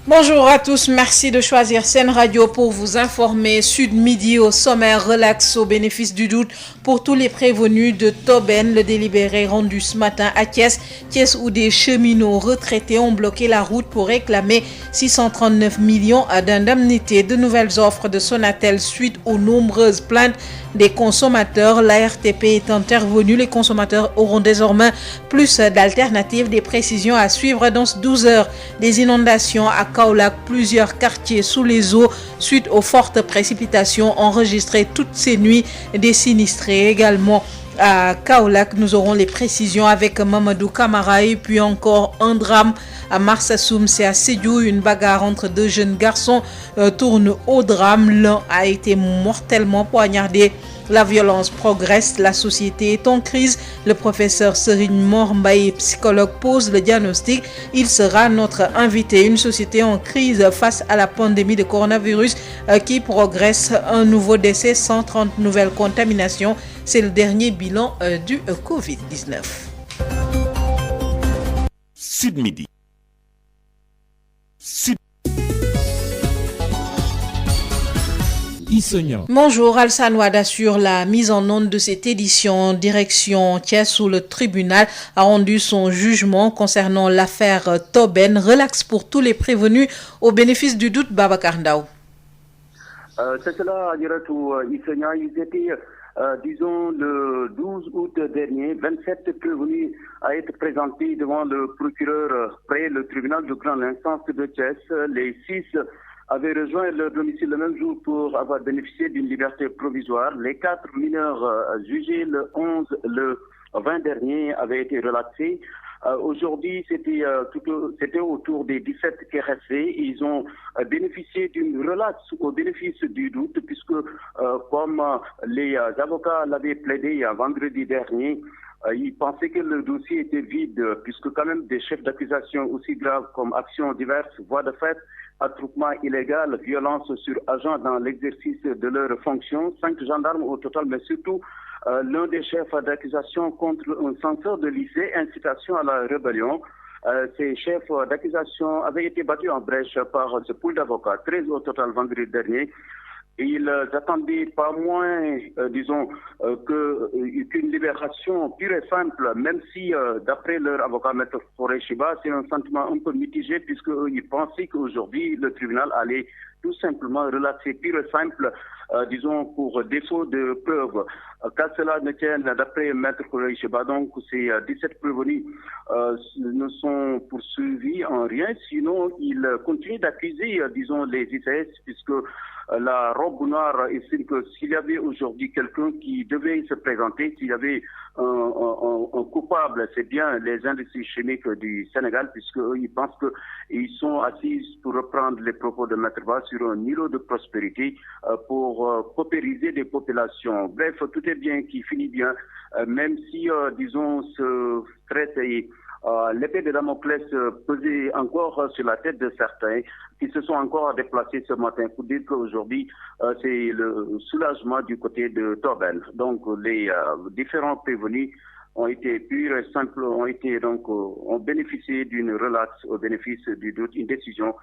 Bonjour à tous, merci de choisir Sen Radio pour vous informer. Sud Midi au sommaire, relax au bénéfice du doute pour tous les prévenus de Tobène. Le délibéré rendu ce matin à Thiès où des cheminots retraités ont bloqué la route pour réclamer 639 millions d'indemnités. De nouvelles offres de Sonatel suite aux nombreuses plaintes des consommateurs. La RTP est intervenue. Les consommateurs auront désormais plus d'alternatives. Des précisions à suivre dans 12 heures. Des inondations à Kaolack, plusieurs quartiers sous les eaux suite aux fortes précipitations enregistrées toutes ces nuits. Des sinistrés également à Kaolack. Nous aurons les précisions avec Mamadou Camara. Et puis encore un drame à Marsassoum, c'est à Sédhiou. Une bagarre entre deux jeunes garçons tourne au drame. L'un a été mortellement poignardé. La violence progresse, la société est en crise. Le professeur Serigne Mor Mbaye, psychologue, pose le diagnostic. Il sera notre invité. Une société en crise face à la pandémie de coronavirus qui progresse. Un nouveau décès, 130 nouvelles contaminations. C'est le dernier bilan du Covid-19. Sud Midi. Sud. Bonjour, Alsan Wade assure la mise en onde de cette édition. Direction Thiès où le tribunal a rendu son jugement concernant l'affaire Tobène. Relax pour tous les prévenus au bénéfice du doute, Babacar Ndao. C'est cela, ils étaient, disons, le 12 août dernier, 27 prévenus à être présentés devant le procureur près le tribunal de grande instance de Thiès. Les 6 avaient rejoint leur domicile le même jour pour avoir bénéficié d'une liberté provisoire. Les 4 mineurs jugés le 11, le 20 dernier avaient été relaxés. Aujourd'hui, c'était autour des 17 qui restaient. Ils ont bénéficié d'une relaxe au bénéfice du doute puisque, comme les avocats l'avaient plaidé vendredi dernier, ils pensaient que le dossier était vide puisque quand même des chefs d'accusation aussi graves comme actions diverses, voies de fait, attroupement illégal, violence sur agents dans l'exercice de leurs fonctions, 5 gendarmes au total, mais surtout l'un des chefs d'accusation contre un censeur de lycée, incitation à la rébellion. Ces chefs d'accusation avaient été battus en brèche par ce pool d'avocats, 13 au total vendredi dernier. Ils attendaient pas moins, qu'une libération pure et simple, même si, d'après leur avocat Maître Forêt Chiba, c'est un sentiment un peu mitigé puisqu'ils pensaient qu'aujourd'hui, le tribunal allait tout simplement relaxer pure et simple, pour défaut de preuves. Qu'à cela ne tienne, d'après Maître Forêt Chiba, donc ces 17 prévenus ne sont poursuivis en rien, sinon ils continuent d'accuser, les ICS, puisque la robe noire estime que s'il y avait aujourd'hui quelqu'un qui devait se présenter, s'il y avait un coupable, c'est bien les industries chimiques du Sénégal, puisqu'eux, ils pensent qu'ils sont assis, pour reprendre les propos de Maître Ba, sur un îlot de prospérité pour paupériser des populations. Bref, tout est bien qui finit bien, même si, ce traite est l'épée de Damoclès pesait encore sur la tête de certains qui se sont encore déplacés ce matin pour dire qu'aujourd'hui, c'est le soulagement du côté de Tobène. Donc, les différents prévenus ont été purs et simples, ont bénéficié d'une relaxe au bénéfice du doute, une décision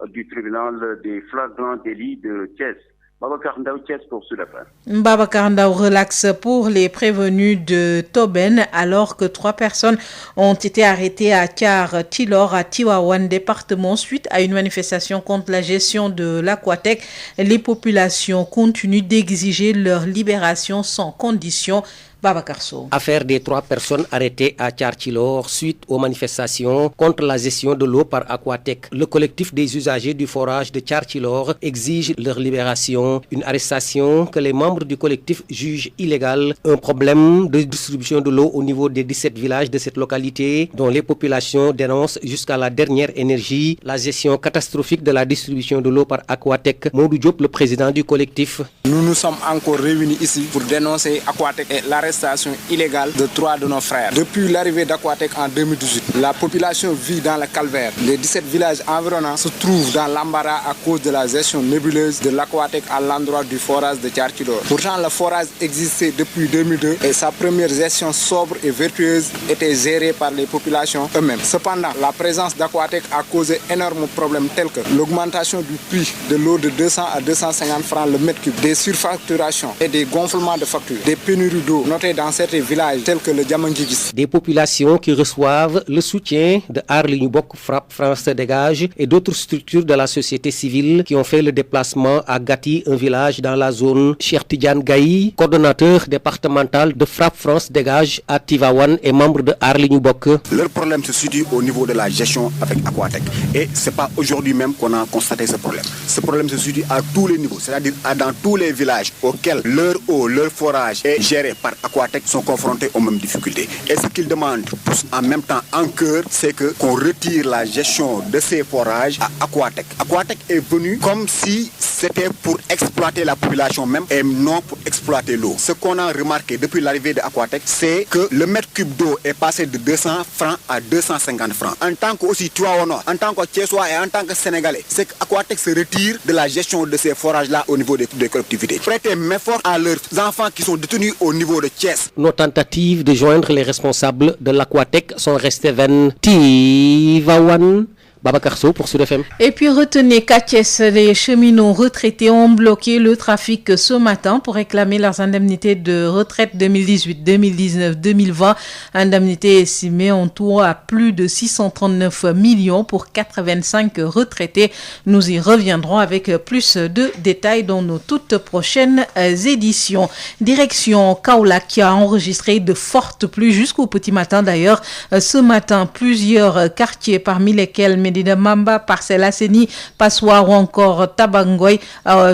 du tribunal des flagrants délits de Thiès. Babacar Ndao Thiès pour Sud FM. Babacar Ndao relaxe pour les prévenus de Tobène alors que 3 personnes ont été arrêtées à Kar Tilor à Tivaouane département suite à une manifestation contre la gestion de l'Aquatec. Les populations continuent d'exiger leur libération sans condition. Babacar Sow. Affaire des 3 personnes arrêtées à Tchartilor suite aux manifestations contre la gestion de l'eau par Aquatec. Le collectif des usagers du forage de Tchartilor exige leur libération. Une arrestation que les membres du collectif jugent illégale. Un problème de distribution de l'eau au niveau des 17 villages de cette localité dont les populations dénoncent jusqu'à la dernière énergie la gestion catastrophique de la distribution de l'eau par Aquatec. Maudou Diop, le président du collectif. Nous nous sommes encore réunis ici pour dénoncer Aquatec et l'arrêt l'arrestation illégale de 3 de nos frères. Depuis l'arrivée d'Aquatec en 2018, la population vit dans le calvaire. Les 17 villages environnants se trouvent dans l'embarras à cause de la gestion nébuleuse de l'Aquatec à l'endroit du forage de Tchartchilor. Pourtant, le forage existait depuis 2002 et sa première gestion sobre et vertueuse était gérée par les populations eux-mêmes. Cependant, la présence d'Aquatec a causé énormes problèmes tels que l'augmentation du prix de l'eau de 200 à 250 francs le mètre cube, des surfacturations et des gonflements de factures, des pénuries d'eau notées dans certains villages tels que le Diamangigis. Des populations qui reçoivent le soutien de Arli Nubok, Frappe France Dégage et d'autres structures de la société civile qui ont fait le déplacement à Gati, un village dans la zone. Cheikh Tidiane Gaï, coordonnateur départemental de Frappe France Dégage à Tivaouane et membre de Arli Nubok. Leur problème se situe au niveau de la gestion avec Aquatec. Et ce n'est pas aujourd'hui même qu'on a constaté ce problème. Ce problème se situe à tous les niveaux, c'est-à-dire dans tous les villages auxquels leur eau, leur forage est géré par Aquatec sont confrontés aux mêmes difficultés. Et ce qu'ils demandent tous en même temps en cœur, c'est qu'on retire la gestion de ces forages à Aquatec. Aquatec est venu comme si c'était pour exploiter la population même et non pour exploiter l'eau. Ce qu'on a remarqué depuis l'arrivée de Aquatec, c'est que le mètre cube d'eau est passé de 200 francs à 250 francs. En tant que aussi Tivaouanois, en tant que Thiessois et en tant que Sénégalais, c'est qu'Aquatec se retire de la gestion de ces forages-là au niveau des collectivités. Prêtez main forte à leurs enfants qui sont détenus au niveau de Thiès. Nos tentatives de joindre les responsables de l'Aquatec sont restées vaines. Tivaouane, Babacar Sow pour Sud FM. Et puis retenez qu'à Thiès, les cheminots retraités ont bloqué le trafic ce matin pour réclamer leurs indemnités de retraite 2018, 2019, 2020. Indemnités estimées en tout à plus de 639 millions pour 85 retraités. Nous y reviendrons avec plus de détails dans nos toutes prochaines éditions. Direction Kaolack qui a enregistré de fortes pluies jusqu'au petit matin d'ailleurs. Ce matin, plusieurs quartiers parmi lesquels Medina Mamba, Parcelles Assainies, Passoir ou encore Tabangoy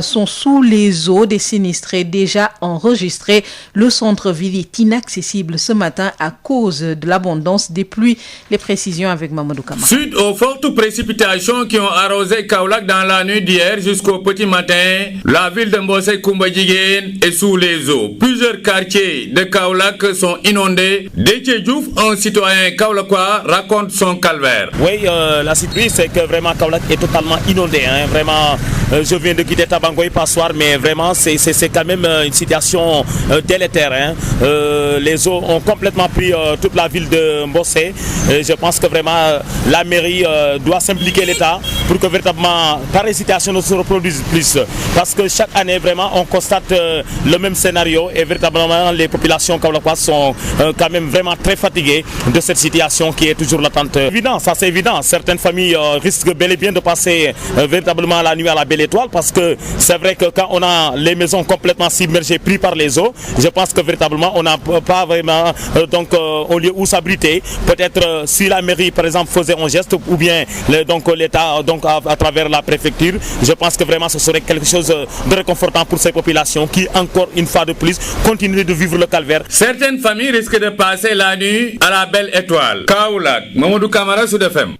sont sous les eaux. Des sinistrés déjà enregistrés. Le centre-ville est inaccessible ce matin à cause de l'abondance des pluies. Les précisions avec Mamadou Kamara. Suite aux fortes précipitations qui ont arrosé Kaolack dans la nuit d'hier jusqu'au petit matin, la ville de Mbossé-Koumba-Djiguen est sous les eaux. Plusieurs quartiers de Kaolack sont inondés. Déthié Diouf, un citoyen kaolackois, raconte son calvaire. Oui, la situation, c'est que vraiment Kaolack est totalement inondé. Vraiment, je viens de quitter Tabangoy Passoir, mais vraiment, c'est quand même une situation délétère. Les eaux ont complètement pris toute la ville de Mbossé. Je pense que vraiment, la mairie doit s'impliquer l'État pour que véritablement pareille situation ne se reproduise plus. Parce que chaque année, vraiment, on constate le même scénario et véritablement, les populations kaolackoises sont quand même vraiment très fatiguées de cette situation qui est toujours latente. Évident, ça c'est évident. Certaines familles risquent bel et bien de passer véritablement la nuit à la belle étoile parce que c'est vrai que quand on a les maisons complètement submergées, prises par les eaux, je pense que véritablement on n'a pas vraiment au lieu où s'abriter. Peut-être si la mairie par exemple faisait un geste ou bien l'État à travers la préfecture, je pense que vraiment ce serait quelque chose de réconfortant pour ces populations qui encore une fois de plus continuent de vivre le calvaire. Certaines familles risquent de passer la nuit à la belle étoile. Kaolack, Mamadou Kamara, Sud FM.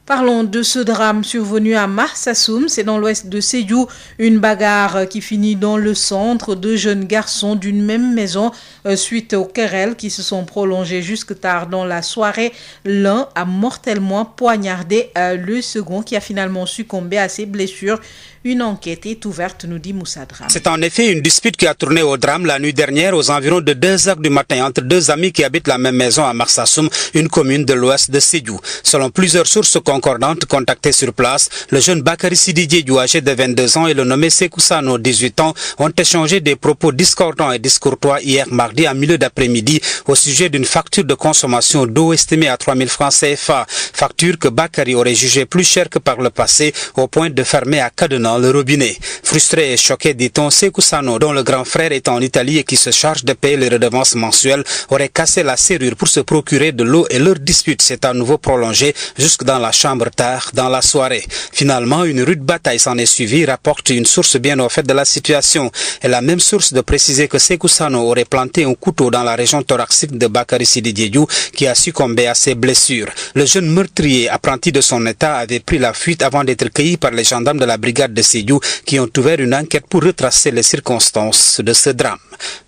Parlons de ce drame survenu à Marsassoum, c'est dans l'ouest de Sédhiou, une bagarre qui finit dans le centre. Deux jeunes garçons d'une même maison suite aux querelles qui se sont prolongées jusque tard dans la soirée. L'un a mortellement poignardé le second qui a finalement succombé à ses blessures. Une enquête est ouverte, nous dit Moussa Dram. C'est en effet une dispute qui a tourné au drame la nuit dernière aux environs de 2h du matin entre deux amis qui habitent la même maison à Marsassoum, une commune de l'ouest de Sédhiou. Selon plusieurs sources concordantes contactées sur place, le jeune Bakary Sidi Diédhiou, âgé de 22 ans, et le nommé Sékou Sano, 18 ans, ont échangé des propos discordants et discourtois hier mardi à milieu d'après-midi au sujet d'une facture de consommation d'eau estimée à 3000 francs CFA. Facture que Bakary aurait jugée plus chère que par le passé au point de fermer à cadenas le robinet. Frustré et choqué, dit-on, Sékou Sano, dont le grand frère est en Italie et qui se charge de payer les redevances mensuelles, aurait cassé la serrure pour se procurer de l'eau et leur dispute s'est à nouveau prolongée jusque dans la chambre tard dans la soirée. Finalement, une rude bataille s'en est suivie, rapporte une source bien au fait de la situation. Et la même source de préciser que Sékou Sano aurait planté un couteau dans la région thoracique de Bakary Sidi Diédhiou qui a succombé à ses blessures. Le jeune meurtrier, apprenti de son état, avait pris la fuite avant d'être cueilli par les gendarmes de la brigade de Sédhiou qui ont, ouvert une enquête pour retracer les circonstances de ce drame.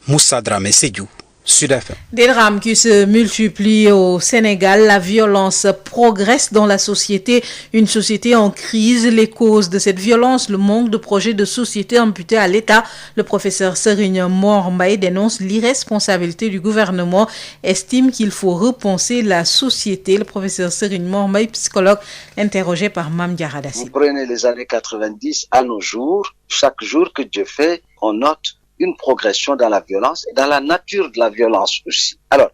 Moussa Dramé, Sédhiou, Sud FM. Des drames qui se multiplient au Sénégal, la violence progresse dans la société, une société en crise. Les causes de cette violence, le manque de projets de société imputés à l'État. Le professeur Serigne Mor Mbaye dénonce l'irresponsabilité du gouvernement, estime qu'il faut repenser la société. Le professeur Serigne Mor Mbaye, psychologue, interrogé par Mame Diarra Dassi. Vous prenez les années 90 à nos jours, chaque jour que Dieu fait, on note une progression dans la violence et dans la nature de la violence aussi. Alors,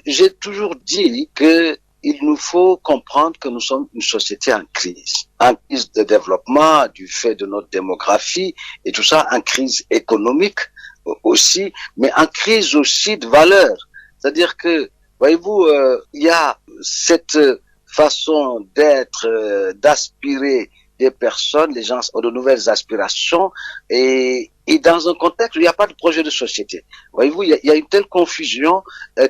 j'ai toujours dit que il nous faut comprendre que nous sommes une société en crise de développement du fait de notre démographie et tout ça, en crise économique aussi, mais en crise aussi de valeurs. C'est-à-dire que, voyez-vous, il y a cette façon d'être, d'aspirer des personnes, les gens ont de nouvelles aspirations et dans un contexte où il n'y a pas de projet de société. Voyez-vous, il y a une telle confusion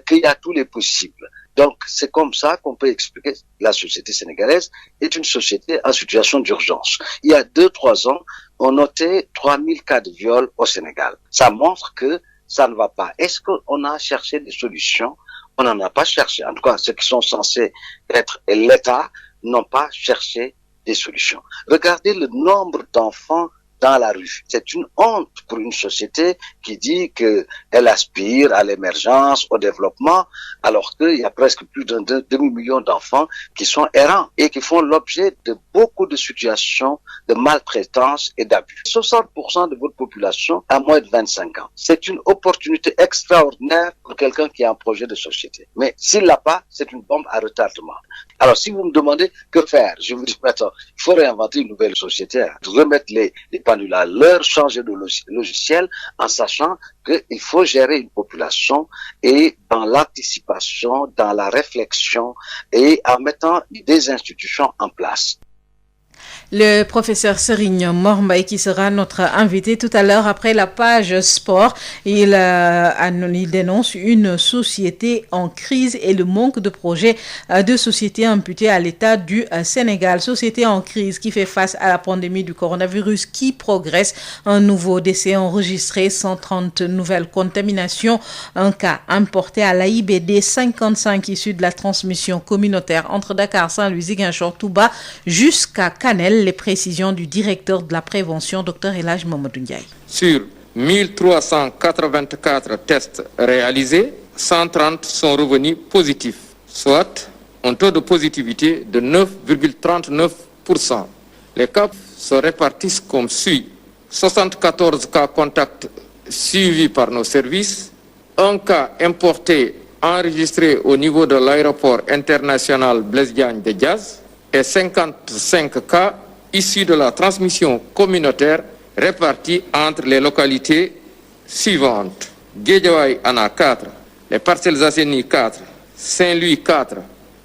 qu'il y a tous les possibles. Donc, c'est comme ça qu'on peut expliquer que la société sénégalaise est une société en situation d'urgence. Il y a 2-3 ans, on notait 3000 cas de viol au Sénégal. Ça montre que ça ne va pas. Est-ce qu'on a cherché des solutions? On n'en a pas cherché. En tout cas, ceux qui sont censés être l'État n'ont pas cherché des solutions. Regardez le nombre d'enfants dans la rue. C'est une honte pour une société qui dit qu'elle aspire à l'émergence, au développement, alors qu'il y a presque plus d'un demi-million d'enfants qui sont errants et qui font l'objet de beaucoup de situations de maltraitance et d'abus. 60% de votre population a moins de 25 ans. C'est une opportunité extraordinaire pour quelqu'un qui a un projet de société. Mais s'il l'a pas, c'est une bombe à retardement. Alors, si vous me demandez que faire, je vous dis, attends, il faut réinventer une nouvelle société, remettre les pendules à l'heure, changer de logiciel, en sachant qu'il faut gérer une population et dans l'anticipation, dans la réflexion et en mettant des institutions en place. Le professeur Serigne Mor Mbaye qui sera notre invité tout à l'heure après la page sport. Il dénonce une société en crise et le manque de projets de société imputés à l'État du Sénégal. Société en crise qui fait face à la pandémie du coronavirus qui progresse. Un nouveau décès enregistré, 130 nouvelles contaminations, un cas importé à l'AIBD, 55 issus de la transmission communautaire entre Dakar, Saint-Louis, Ziguinchor, Touba jusqu'à Kanel. Les précisions du directeur de la prévention, Dr Elhadj Mamadou Ndiaye. Sur 1384 tests réalisés, 130 sont revenus positifs, soit un taux de positivité de 9,39%. Les cas se répartissent comme suit. 74 cas contacts suivis par nos services, un cas importé enregistré au niveau de l'aéroport international Blaise Diagne de Diass et 55 cas issus de la transmission communautaire répartis entre les localités suivantes. Guédiawaye en a 4, les Parcelles Assainies 4, Saint-Louis 4,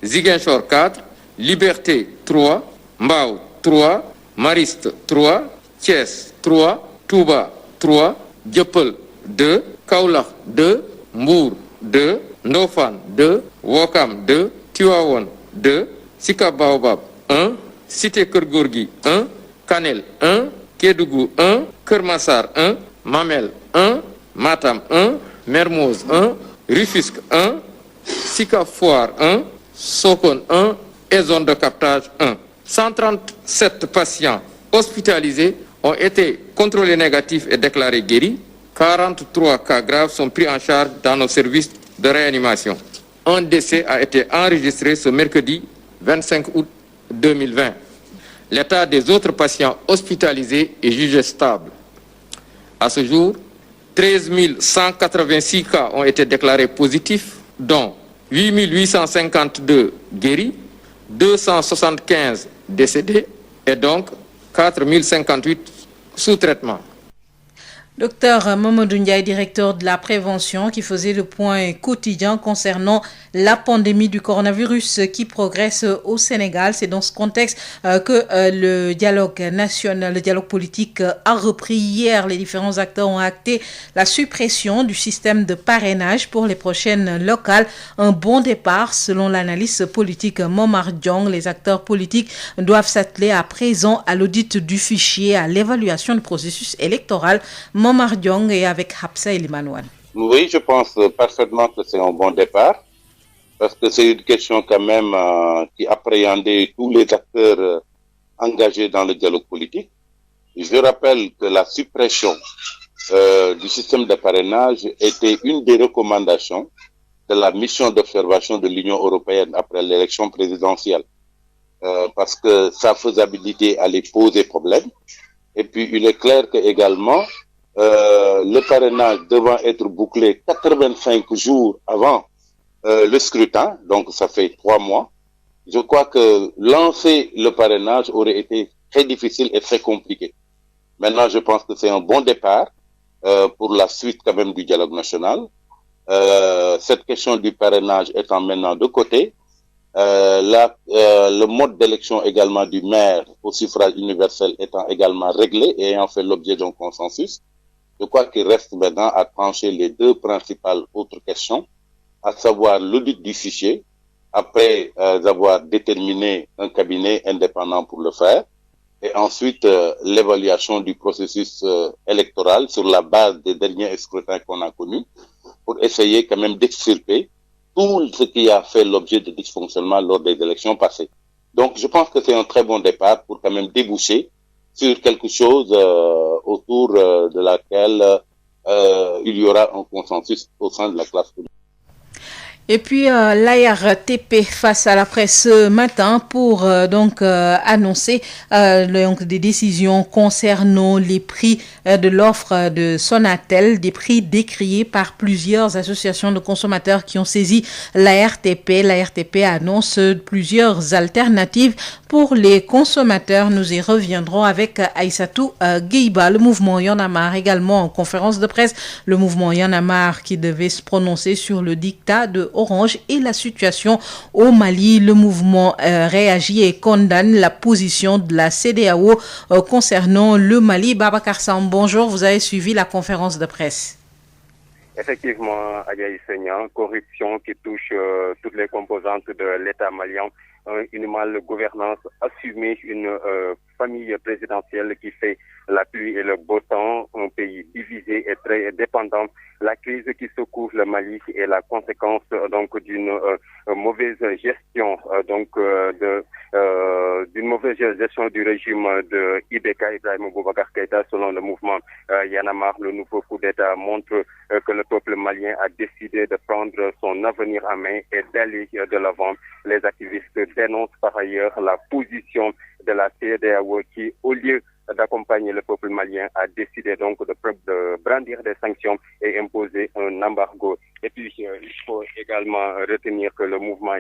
Ziguinchor 4, Liberté 3, Mbao 3, Mariste 3, Thiès 3, Touba 3, Dieuppeul 2, Kaolack 2, Mbour 2, Ndofane 2, Ouakam 2, Tivaouane 2, Sicap Baobab 1, Cité Keur Gorgui 1, Kanel 1, Kédougou 1, Keur Massar 1, Mamel 1, Matam 1, Mermoz 1, Rufisque 1, Sicap Foire 1, Sokone 1 et zone de captage 1. 137 patients hospitalisés ont été contrôlés négatifs et déclarés guéris. 43 cas graves sont pris en charge dans nos services de réanimation. Un décès a été enregistré ce mercredi 25 août 2020. L'état des autres patients hospitalisés est jugé stable. À ce jour, 13 186 cas ont été déclarés positifs, dont 8 852 guéris, 275 décédés et donc 4 058 sous traitement. Docteur Mamadou Ndiaye, directeur de la prévention, qui faisait le point quotidien concernant la pandémie du coronavirus qui progresse au Sénégal. C'est dans ce contexte que le dialogue national, le dialogue politique a repris hier. Les différents acteurs ont acté la suppression du système de parrainage pour les prochaines locales. Un bon départ selon l'analyste politique Momar Diong. Les acteurs politiques doivent s'atteler à présent à l'audit du fichier, à l'évaluation du processus électoral. Momar Diong est avec Hapsa Elimanouane. Oui, je pense parfaitement que c'est un bon départ, parce que c'est une question quand même qui appréhendait tous les acteurs engagés dans le dialogue politique. Je rappelle que la suppression du système de parrainage était une des recommandations de la mission d'observation de l'Union européenne après l'élection présidentielle, parce que sa faisabilité allait poser problème. Et puis, il est clair que également, le parrainage devant être bouclé 85 jours avant le scrutin, donc ça fait 3 mois, je crois que lancer le parrainage aurait été très difficile et très compliqué. Maintenant, je pense que c'est un bon départ pour la suite quand même du dialogue national. Cette question du parrainage étant maintenant de côté, le mode d'élection également du maire au suffrage universel étant également réglé et ayant fait l'objet d'un consensus, je crois qu'il reste maintenant à trancher les deux principales autres questions, à savoir l'audit du fichier, après avoir déterminé un cabinet indépendant pour le faire, et ensuite l'évaluation du processus électoral sur la base des derniers scrutins qu'on a connus, pour essayer quand même d'extirper tout ce qui a fait l'objet de dysfonctionnement lors des élections passées. Donc je pense que c'est un très bon départ pour quand même déboucher sur quelque chose autour de laquelle il y aura un consensus au sein de la classe politique. Et puis l'ARTP face à la presse ce matin pour annoncer donc des décisions concernant les prix de l'offre de Sonatel, des prix décriés par plusieurs associations de consommateurs qui ont saisi l'ARTP. L'ARTP annonce plusieurs alternatives pour les consommateurs. Nous y reviendrons avec Aïssatou Gueiba. Le mouvement Y'en a marre également en conférence de presse. Le mouvement Y'en a marre qui devait se prononcer sur le dictat de Orange et la situation au Mali. Le mouvement réagit et condamne la position de la CEDEAO concernant le Mali. Babacar Sam, bonjour, vous avez suivi la conférence de presse. Effectivement, Agaï Seignan, corruption qui touche toutes les composantes de l'État malien, une mal-gouvernance assumée, une famille présidentielle qui fait la pluie et le beau temps, un pays divisé et très dépendant. La crise qui secoue le Mali est la conséquence donc d'une mauvaise gestion d'une mauvaise gestion du régime de IBK Ibrahim Boubacar Keïta. Selon le mouvement Y'en a marre, le nouveau coup d'État montre que le peuple malien a décidé de prendre son avenir en main et d'aller de l'avant. Les activistes dénoncent par ailleurs la position de la CEDEAO qui, au lieu d'accompagner le peuple malien, a décidé donc de brandir des sanctions et imposer un embargo. Et puis, il faut également retenir que le mouvement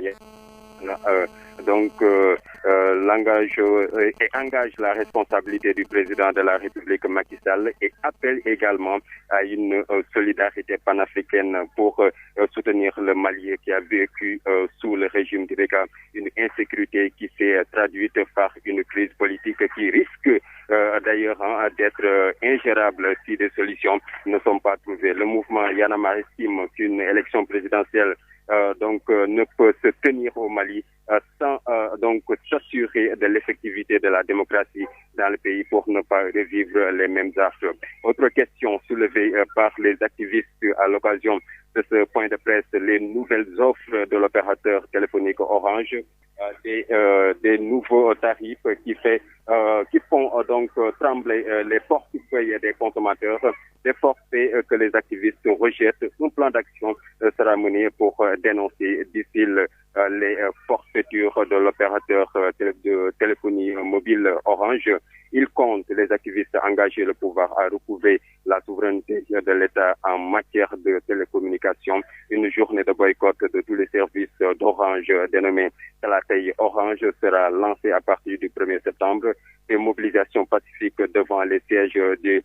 engage la responsabilité du président de la République Macky Sall et appelle également à une solidarité panafricaine pour soutenir le Mali qui a vécu sous le régime d'IBK une insécurité qui s'est traduite par une crise politique qui risque d'ailleurs d'être ingérable si des solutions ne sont pas trouvées. Le mouvement Y'en a marre estime qu'une élection présidentielle ne peut se tenir au Mali sans s'assurer de l'effectivité de la démocratie dans le pays pour ne pas revivre les mêmes actes. Autre question soulevée par les activistes à l'occasion de ce point de presse, les nouvelles offres de l'opérateur téléphonique Orange, des nouveaux tarifs qui font trembler les portefeuilles des consommateurs, des forfaits que les activistes rejettent. Un plan d'action sera mené pour dénoncer d'ici les forfaitures de l'opérateur de téléphonie mobile Orange. Il compte, les activistes, engager le pouvoir à recouvrer la souveraineté de l'État en matière de télécommunication. Une journée de boycott de tous les services d'Orange dénommée Talatay Orange sera lancée à partir du 1er septembre. Des mobilisations pacifiques devant les sièges de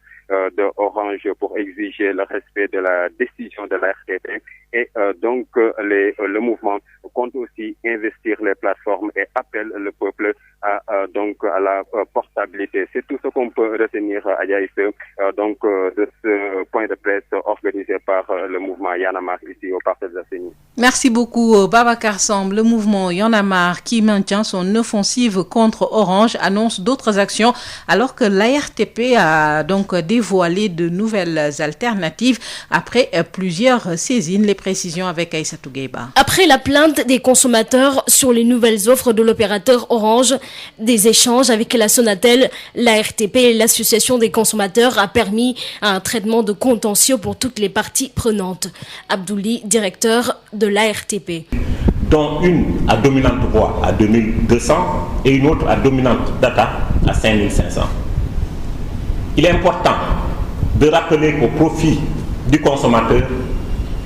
Orange pour exiger le respect de la décision de la RTP. Et le mouvement compte aussi investir les plateformes et appelle le peuple à la portabilité. C'est tout ce qu'on peut retenir à Yaïse de ce point point de presse organisé par le mouvement Y en a marre ici au Parcelles Assainies. Merci beaucoup Babacar Samb. Le mouvement Y en a marre qui maintient son offensive contre Orange annonce d'autres actions alors que l'ARTP a donc dévoilé de nouvelles alternatives après plusieurs saisines. Les précisions avec Aïssatou Gueiba. Après la plainte des consommateurs sur les nouvelles offres de l'opérateur Orange, des échanges avec la Sonatel, l'ARTP et l'association des consommateurs a permis un traitement de contentieux pour toutes les parties prenantes. Abdouli, directeur de l'ARTP. Dont une à dominante voix à 2200 et une autre à dominante data à 5500. Il est important de rappeler qu'au profit du consommateur,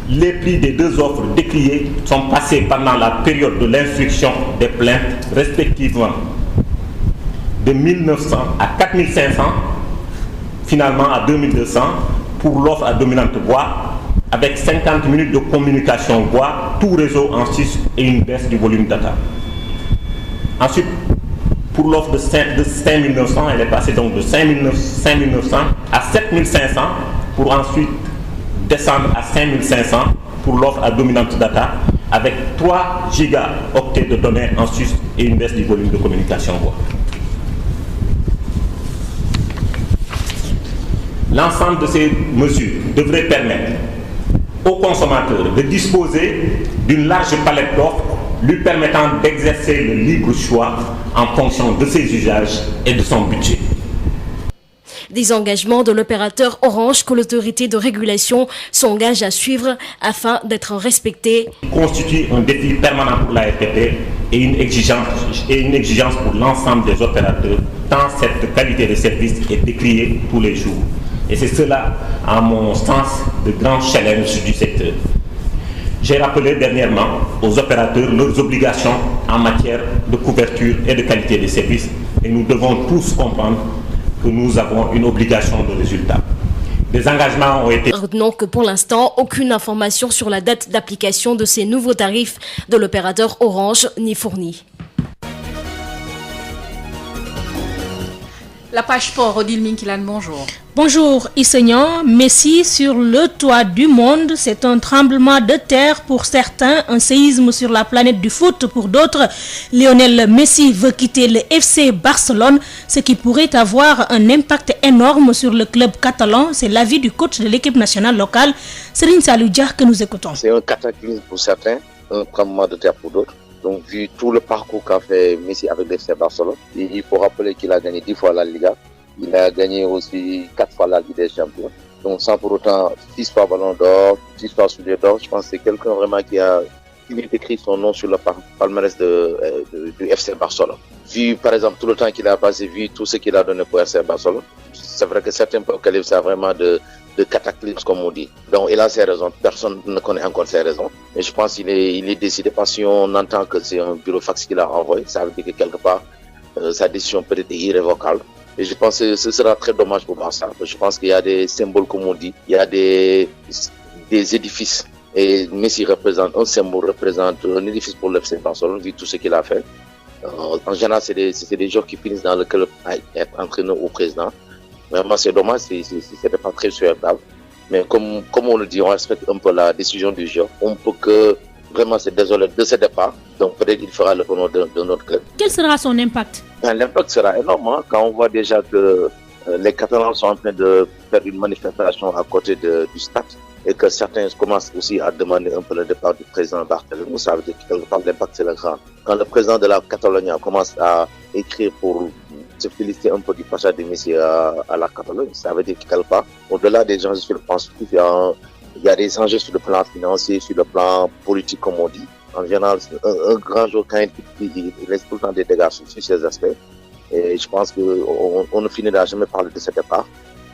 les prix des deux offres décriées sont passés pendant la période de l'instruction des plaintes respectivement de 1900 à 4500, finalement à 2200 pour l'offre à dominante voix, avec 50 minutes de communication voix, tout réseau en 6 et une baisse du volume data. Ensuite, pour l'offre de 5900, elle est passée donc de 5900 à 7500 pour ensuite descendre à 5500 pour l'offre à dominante data avec 3 gigaoctets de données en sus et une baisse du volume de communication voix. L'ensemble de ces mesures devrait permettre aux consommateurs de disposer d'une large palette d'offres lui permettant d'exercer le libre choix en fonction de ses usages et de son budget. Des engagements de l'opérateur Orange que l'autorité de régulation s'engage à suivre afin d'être respectés. Constitue un défi permanent pour la RTP et une exigence pour l'ensemble des opérateurs, tant cette qualité de service est décriée tous les jours. Et c'est cela, à mon sens, le grand challenge du secteur. J'ai rappelé dernièrement aux opérateurs leurs obligations en matière de couverture et de qualité des services et nous devons tous comprendre que nous avons une obligation de résultat. Des engagements ont été... Retenons que pour l'instant, aucune information sur la date d'application de ces nouveaux tarifs de l'opérateur Orange n'est fournie. La page sport, Odile Minkilan, bonjour. Bonjour Issignan, Messi sur le toit du monde, c'est un tremblement de terre pour certains, un séisme sur la planète du foot pour d'autres. Lionel Messi veut quitter le FC Barcelone, ce qui pourrait avoir un impact énorme sur le club catalan. C'est l'avis du coach de l'équipe nationale locale, Serigne Saliou Dia, que nous écoutons. C'est un cataclysme pour certains, un tremblement de terre pour d'autres. Donc, vu tout le parcours qu'a fait Messi avec le FC Barcelone, il faut rappeler qu'il a gagné 10 fois la Liga. Il a gagné aussi 4 fois la Ligue des Champions. Donc, sans pour autant 6 fois Ballon d'Or, 6 fois Soulier d'Or. Je pense que c'est quelqu'un vraiment qui a écrit son nom sur le palmarès du FC Barcelone. Vu, par exemple, tout le temps qu'il a passé, vu tout ce qu'il a donné pour FC Barcelone, c'est vrai que certains peuvent qualifier ça vraiment de cataclysme, comme on dit. Donc, il a ses raisons. Personne ne connaît encore ses raisons. Mais je pense qu'il est décidé parce qu'on entend que c'est un burofax qu'il a envoyé. Ça veut dire que quelque part, sa décision peut être irrévocable. Et je pense que ce sera très dommage pour Barça. Je pense qu'il y a des symboles, comme on dit. Il y a des édifices. Et Messi représente un symbole, représente un édifice pour le FC Barcelone, vu tout ce qu'il a fait. En général, c'est des joueurs qui finissent dans le club à être entraîneur ou président. Vraiment, c'est dommage, c'était pas très souhaitable. Mais comme on le dit, on respecte un peu la décision du joueur. On peut que vraiment se désoler de ce départ. Donc peut-être qu'il fera le tournoi de notre club. Quel sera son impact? L'impact sera énorme, hein, quand on voit déjà que les Catalans sont en train de faire une manifestation à côté du stade et que certains commencent aussi à demander un peu le départ du président Barthélémy. Ça veut dire que quelque part l'impact c'est le grand. Quand le président de la Catalogne commence à écrire pour se féliciter un peu du passage de Messi à la Catalogne, ça veut dire que quelque part, au-delà des enjeux sur le plan sportif, il y a des enjeux sur le plan financier, sur le plan politique, comme on dit. En général, un grand joueur, quand il laisse tout le temps des dégâts sur ces aspects. Et je pense qu'on ne finira jamais par de ce départ.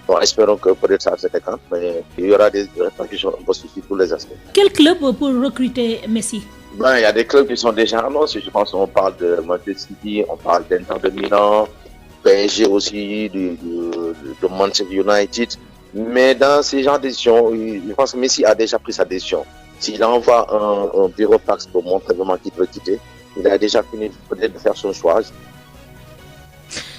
Bon, espérons que peut-être ça se décante, mais il y aura des répercussions un peu sur tous les aspects. Quel club pour recruter Messi? Il y a des clubs qui sont déjà annoncés. Je pense qu'on parle de Manchester City, on parle d'Inter de Milan, PSG aussi, de Manchester United. Mais dans ces genres de décisions, je pense que Messi a déjà pris sa décision. S'il envoie un bureau fax pour montrer vraiment qu'il veut quitter, il a déjà fini peut-être de faire son choix.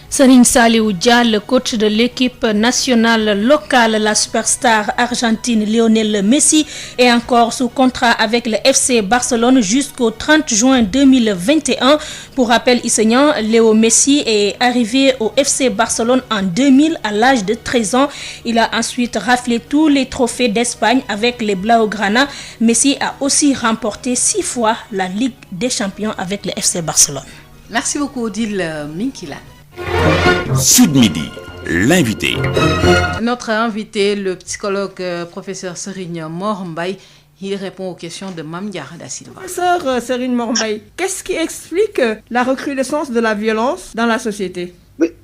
Serigne Saliou Dia, le coach de l'équipe nationale locale, la superstar argentine Lionel Messi, est encore sous contrat avec le FC Barcelone jusqu'au 30 juin 2021. Pour rappel, Isegnan, Léo Messi est arrivé au FC Barcelone en 2000 à l'âge de 13 ans. Il a ensuite raflé tous les trophées d'Espagne avec les Blaugrana. Messi a aussi remporté 6 fois la Ligue des Champions avec le FC Barcelone. Merci beaucoup Odile Minkila. Sud Midi, l'invité. Notre invité, le psychologue professeur Serigne Mor Mbaye, il répond aux questions de Mame Diarra Da Silva. Professeur Serigne Mor Mbaye, qu'est-ce qui explique la recrudescence de la violence dans la société?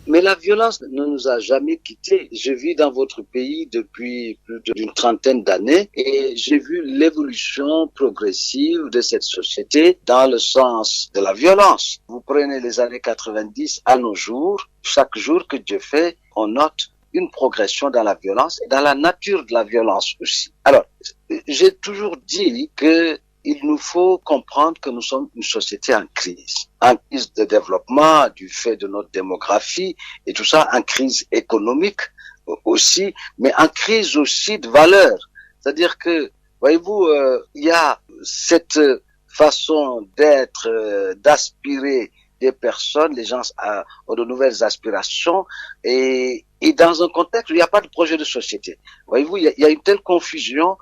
Mais la violence ne nous a jamais quittés. Je vis dans votre pays depuis plus d'une trentaine d'années et j'ai vu l'évolution progressive de cette société dans le sens de la violence. Vous prenez les années 90 à nos jours, chaque jour que Dieu fait, on note une progression dans la violence et dans la nature de la violence aussi. Alors, j'ai toujours dit que il nous faut comprendre que nous sommes une société en crise de développement du fait de notre démographie et tout ça, en crise économique aussi, mais en crise aussi de valeurs. C'est-à-dire que, voyez-vous, il y a cette façon d'être, d'aspirer des personnes, les gens ont de nouvelles aspirations et dans un contexte où il n'y a pas de projet de société. Voyez-vous, il y a une telle confusion